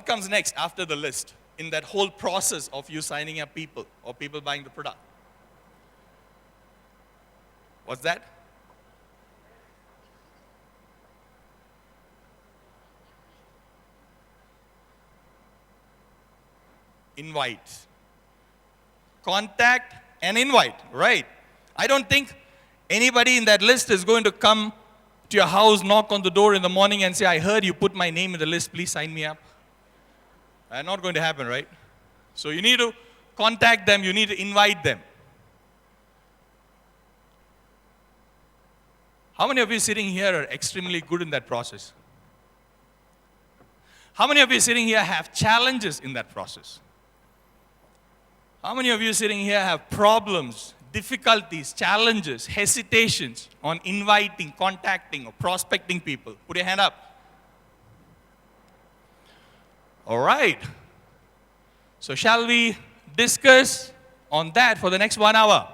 comes next after the list in that whole process of you signing up people or people buying the product? What's that? Invite. Contact and invite, right? I don't think anybody in that list is going to come to your house, knock on the door in the morning and say, I heard you put my name in the list, please sign me up. That's not going to happen, right? So you need to contact them, you need to invite them. How many of you sitting here are extremely good in that process? How many of you sitting here have challenges in that process? How many of you sitting here have problems, difficulties, challenges, hesitations on inviting, contacting, or prospecting people? Put your hand up. All right. So shall we discuss on that for the next 1 hour?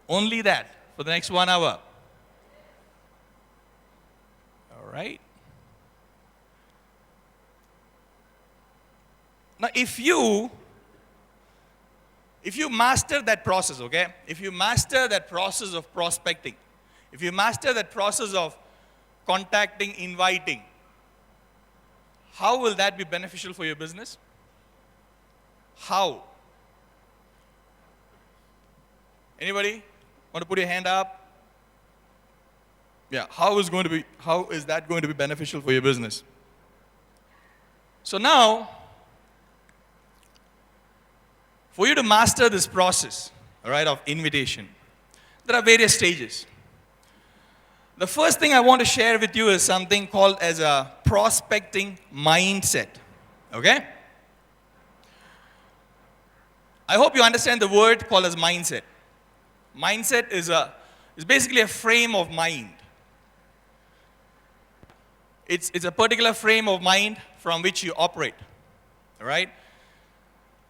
Only that for the next 1 hour. All right. Now, if you master that process, okay? If you master that process of prospecting, if you master that process of contacting, inviting, how will that be beneficial for your business? How? Anybody want to put your hand up? Yeah, how is that going to be beneficial for your business? So now, for you to master this process, all right, of invitation, there are various stages. The first thing I want to share with you is something called as a prospecting mindset, okay? I hope you understand the word called as mindset. Mindset is basically a frame of mind. It's a particular frame of mind from which you operate, all right?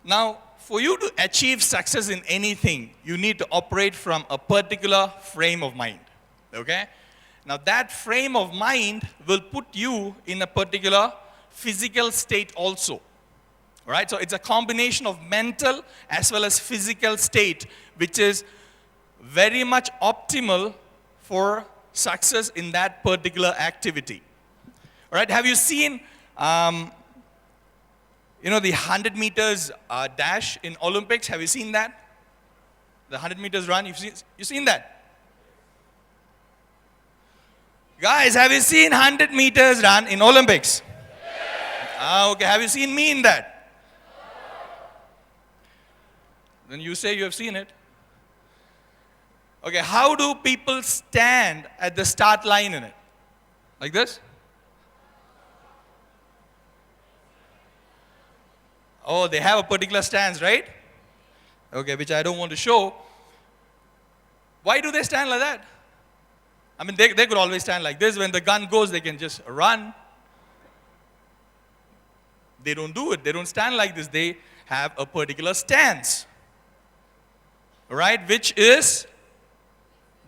Now, for you to achieve success in anything, you need to operate from a particular frame of mind, okay? Now, that frame of mind will put you in a particular physical state also, all right? So, it's a combination of mental as well as physical state, which is very much optimal for success in that particular activity, all right? Have you seen the 100 meters dash in Olympics? Have you seen that? The 100 meters run, you've seen that? Guys, have you seen 100 meters run in Olympics? Okay, have you seen me in that? Then you say you have seen it. Okay, how do people stand at the start line in it? Like this? Oh, they have a particular stance, right? Okay, which I don't want to show. Why do they stand like that? I mean, they could always stand like this. When the gun goes, they can just run. They don't do it. They don't stand like this. They have a particular stance, right? Which is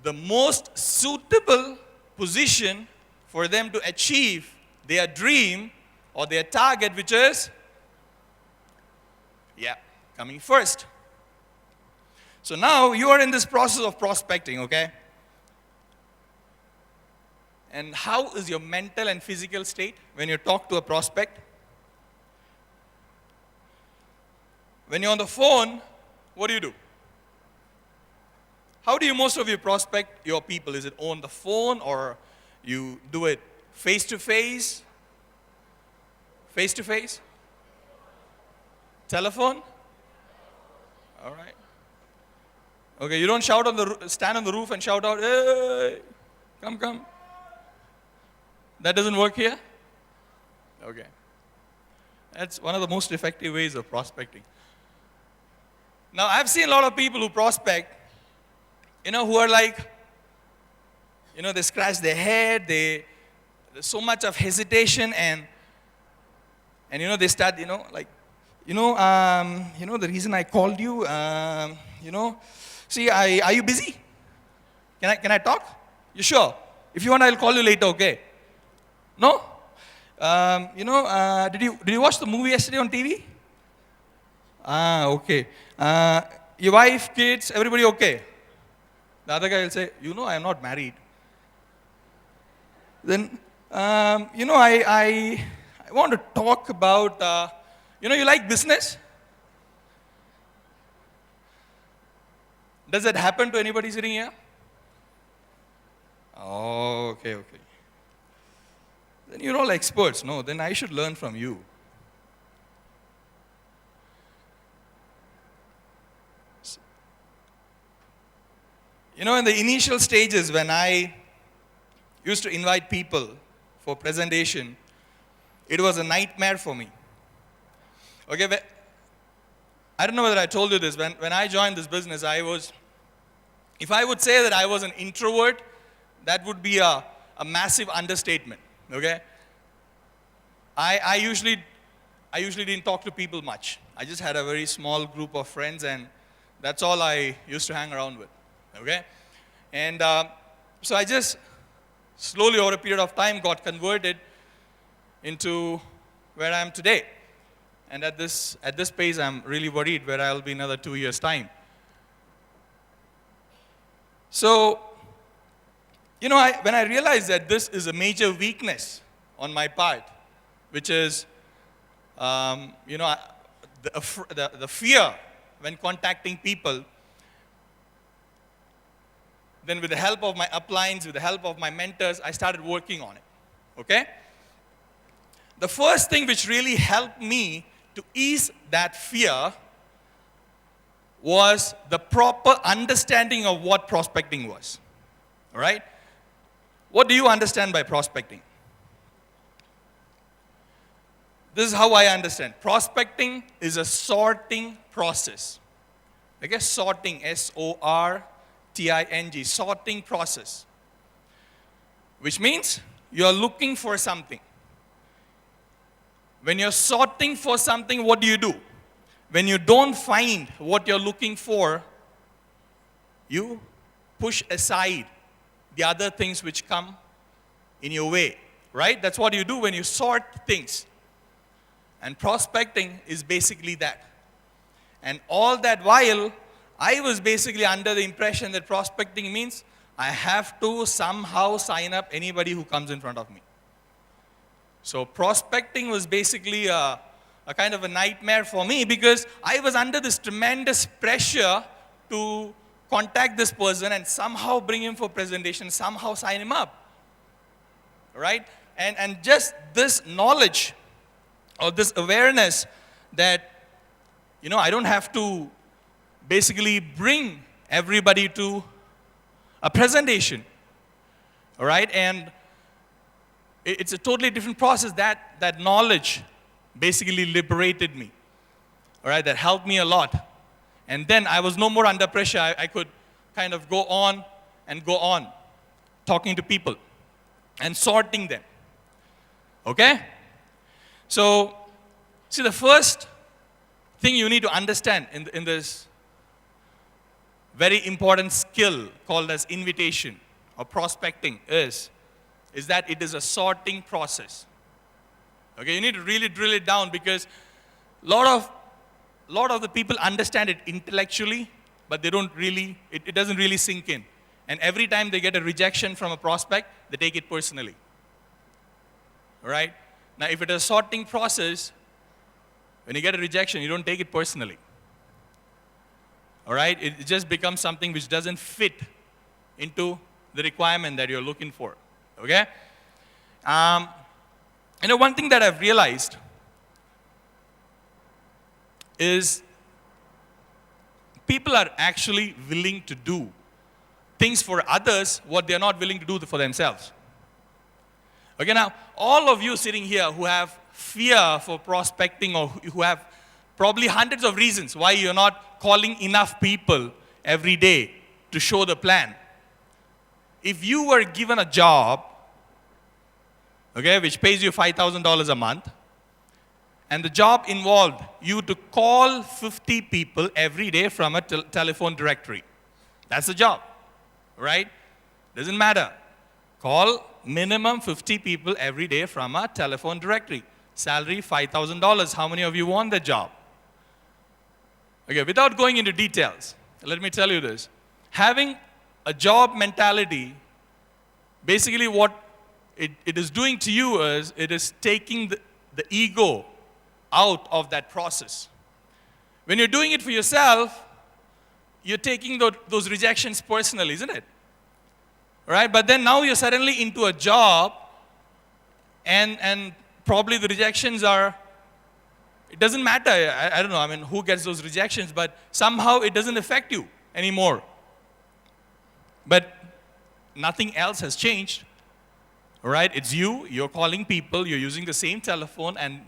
the most suitable position for them to achieve their dream or their target, which is coming first. So now you are in this process of prospecting, okay? And how is your mental and physical state when you talk to a prospect? When you're on the phone, what do? How do you most of you prospect your people? Is it on the phone or you do it face to face? Face to face? Telephone? All right. Okay, you don't stand on the roof and shout out, hey, come. That doesn't work here? Okay. That's one of the most effective ways of prospecting. Now, I've seen a lot of people who prospect, who are like, they scratch their head, there's so much of hesitation and they start, the reason I called you, see, are you busy? Can I talk? You sure? If you want, I'll call you later, okay? No? Did you watch the movie yesterday on TV? Ah, okay. Your wife, kids, everybody okay? The other guy will say, I am not married. Then, I want to talk about, you like business? Does that happen to anybody sitting here? Oh, okay. Then you're all experts. No, then I should learn from you. In the initial stages when I used to invite people for presentation, it was a nightmare for me. Okay, I don't know whether I told you this. When I joined this business, if I would say that I was an introvert, that would be a massive understatement. Okay? I usually didn't talk to people much. I just had a very small group of friends, and that's all I used to hang around with. Okay? And so I just slowly over a period of time got converted into where I am today. And at this pace, I'm really worried where I'll be in another 2 years' time. So, when I realized that this is a major weakness on my part, which is, the fear when contacting people, then with the help of my uplines, with the help of my mentors, I started working on it. Okay? The first thing which really helped me to ease that fear was the proper understanding of what prospecting was. All right? What do you understand by prospecting? This is how I understand. Prospecting is a sorting process. Okay? Sorting, S-O-R-T-I-N-G, sorting process. Which means you're looking for something. When you're sorting for something, what do? When you don't find what you're looking for, you push aside the other things which come in your way, right? That's what you do when you sort things. And prospecting is basically that. And all that while, I was basically under the impression that prospecting means I have to somehow sign up anybody who comes in front of me. So prospecting was basically a kind of a nightmare for me because I was under this tremendous pressure to contact this person and somehow bring him for presentation, somehow sign him up. Right? And just this knowledge or this awareness that, I don't have to basically bring everybody to a presentation. All right? And it's a totally different process. That knowledge basically liberated me. All right? That helped me a lot. And then I was no more under pressure. I could kind of go on and go on talking to people and sorting them. Okay? So, see, the first thing you need to understand in this very important skill called as invitation or prospecting is that it is a sorting process. Okay, you need to really drill it down because a lot of the people understand it intellectually, but they don't really, it doesn't really sink in. And every time they get a rejection from a prospect, they take it personally. All right? Now, if it is a sorting process, when you get a rejection, you don't take it personally. All right? It just becomes something which doesn't fit into the requirement that you're looking for. Okay? One thing that I've realized is people are actually willing to do things for others what they're not willing to do for themselves. Okay, now, all of you sitting here who have fear for prospecting or who have probably hundreds of reasons why you're not calling enough people every day to show the plan. If you were given a job, okay, which pays you $5,000 a month, and the job involved you to call 50 people every day from a telephone directory. That's the job, right? Doesn't matter. Call minimum 50 people every day from a telephone directory. Salary $5,000. How many of you want the job? Okay, without going into details, let me tell you this. Having a job mentality, basically what it is doing to you is, it is taking the ego out of that process. When you're doing it for yourself, you're taking those rejections personally, isn't it? Right? But then now you're suddenly into a job, and probably the rejections are, it doesn't matter. I don't know, I mean, who gets those rejections, but somehow it doesn't affect you anymore. But nothing else has changed. Right? It's you're calling people, you're using the same telephone, and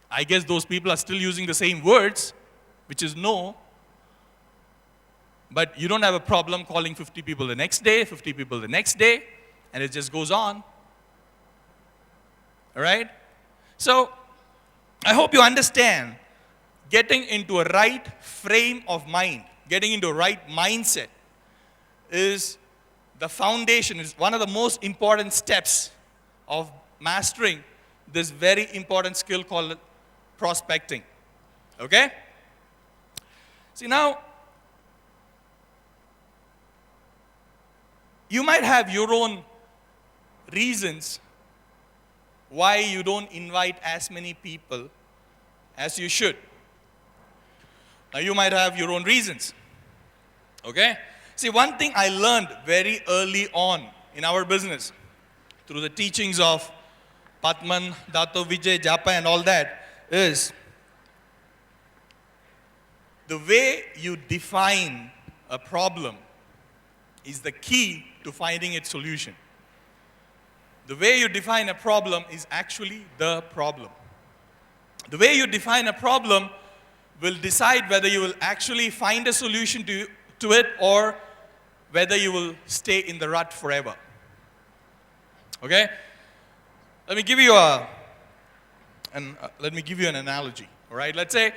I guess those people are still using the same words, which is no. But you don't have a problem calling 50 people the next day, 50 people the next day, and it just goes on. All right? So, I hope you understand, getting into a right frame of mind, getting into a right mindset is the foundation, is one of the most important steps of mastering this very important skill called prospecting. Okay? See, now, you might have your own reasons why you don't invite as many people as you should. Now, you might have your own reasons. Okay? See, one thing I learned very early on in our business, through the teachings of Patman, Dato Vijay, Japa and all that, is the way you define a problem is the key to finding its solution. The way you define a problem is actually the problem. The way you define a problem will decide whether you will actually find a solution to it, or whether you will stay in the rut forever. Okay? Let me give you an analogy. All right? Let's say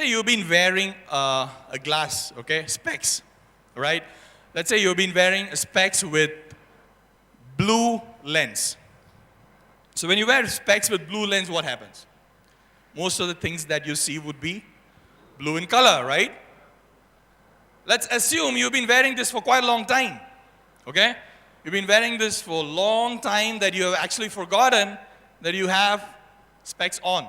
you've been wearing a glass, okay, specs. All right? Let's say you've been wearing specs with blue lens. So when you wear specs with blue lens, what happens? Most of the things that you see would be blue in color, right? Let's assume you've been wearing this for quite a long time. Okay? You've been wearing this for a long time that you have actually forgotten that you have specs on.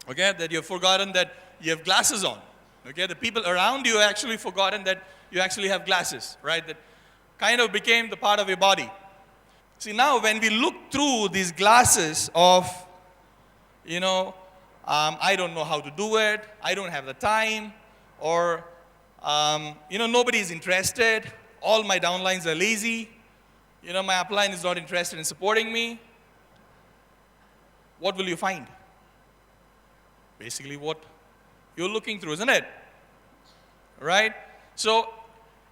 Okay? That you have forgotten that you have glasses on. Okay? The people around you have actually forgotten that you actually have glasses, right? That kind of became the part of your body. See, now when we look through these glasses of, I don't know how to do it, I don't have the time, or, nobody is interested, all my downlines are lazy, my upline is not interested in supporting me, what will you find? Basically what you're looking through, isn't it? Right? So,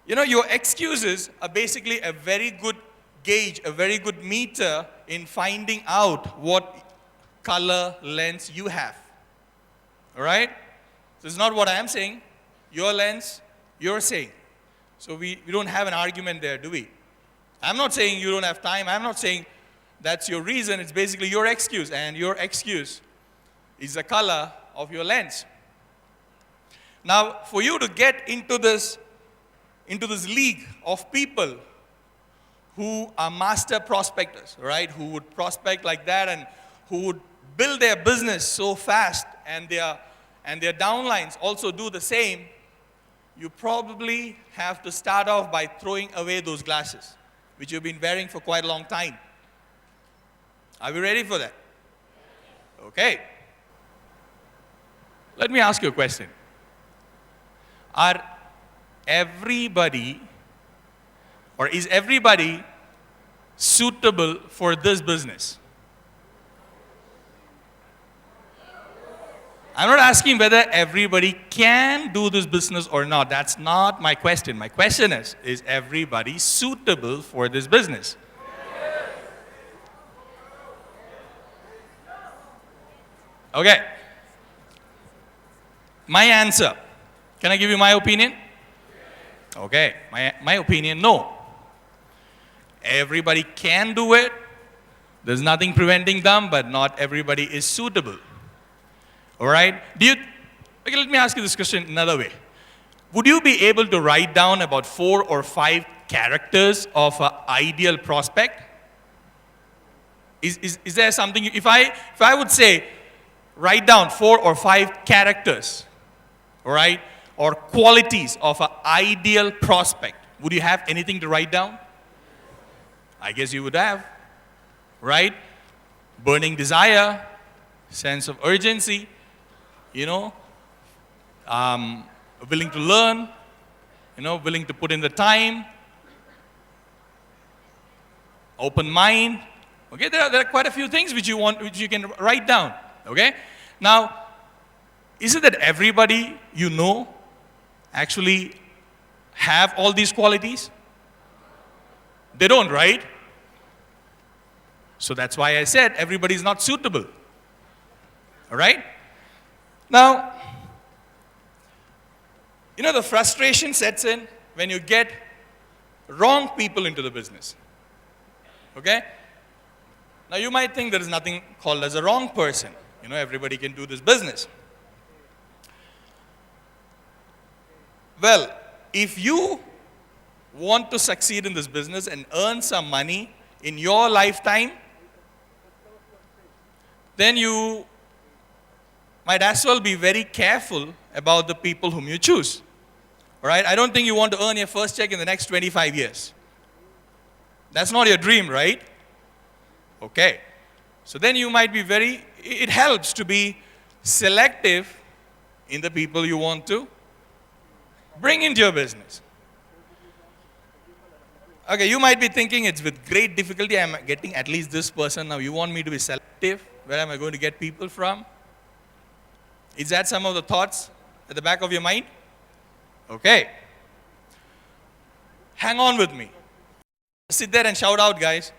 your excuses are basically a very good gauge, a very good meter in finding out what color lens you have. All right? This is not what I am saying. Your lens, you're saying. So we don't have an argument there, do we? I'm not saying you don't have time. I'm not saying that's your reason. It's basically your excuse. And your excuse is the color of your lens. Now, for you to get into this league of people who are master prospectors, right? Who would prospect like that and who would build their business so fast, and their downlines also do the same, you probably have to start off by throwing away those glasses, which you've been wearing for quite a long time. Are we ready for that? Okay. Let me ask you a question. Are everybody, or is everybody suitable for this business? I'm not asking whether everybody can do this business or not. That's not my question. My question is everybody suitable for this business? Okay. My answer. Can I give you my opinion? Okay. My opinion, no. Everybody can do it. There's nothing preventing them, but not everybody is suitable. All right? Okay, let me ask you this question another way. Would you be able to write down about 4 or 5 characters of an ideal prospect? Is there something, if I would say, write down 4 or 5 characters, all right, or qualities of an ideal prospect, would you have anything to write down? I guess you would have, right? Burning desire, sense of urgency, willing to learn, willing to put in the time, open mind. Okay, there are quite a few things which you can write down. Okay, now, is it that everybody you know actually have all these qualities? They don't, right? So that's why I said everybody is not suitable. All right? Now, the frustration sets in when you get wrong people into the business. Okay? Now, you might think there is nothing called as a wrong person. Everybody can do this business. Well, if you want to succeed in this business and earn some money in your lifetime, then you might as well be very careful about the people whom you choose. All right? I don't think you want to earn your first check in the next 25 years. That's not your dream, right? Okay. So then you might be it helps to be selective in the people you want to bring into your business. Okay, you might be thinking it's with great difficulty I'm getting at least this person. Now you want me to be selective? Where am I going to get people from? Is that some of the thoughts at the back of your mind? Okay. Hang on with me. Sit there and shout out, guys.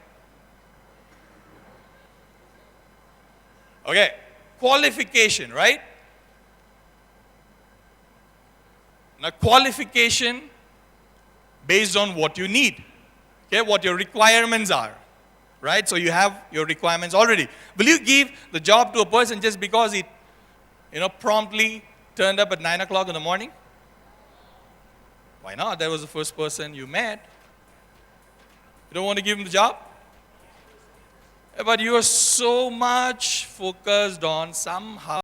Okay. Qualification, right? Now, qualification based on what you need. Okay, what your requirements are. Right? So you have your requirements already. Will you give the job to a person just because he, promptly turned up at 9 o'clock in the morning? Why not? That was the first person you met. You don't want to give him the job? But you are so much focused on somehow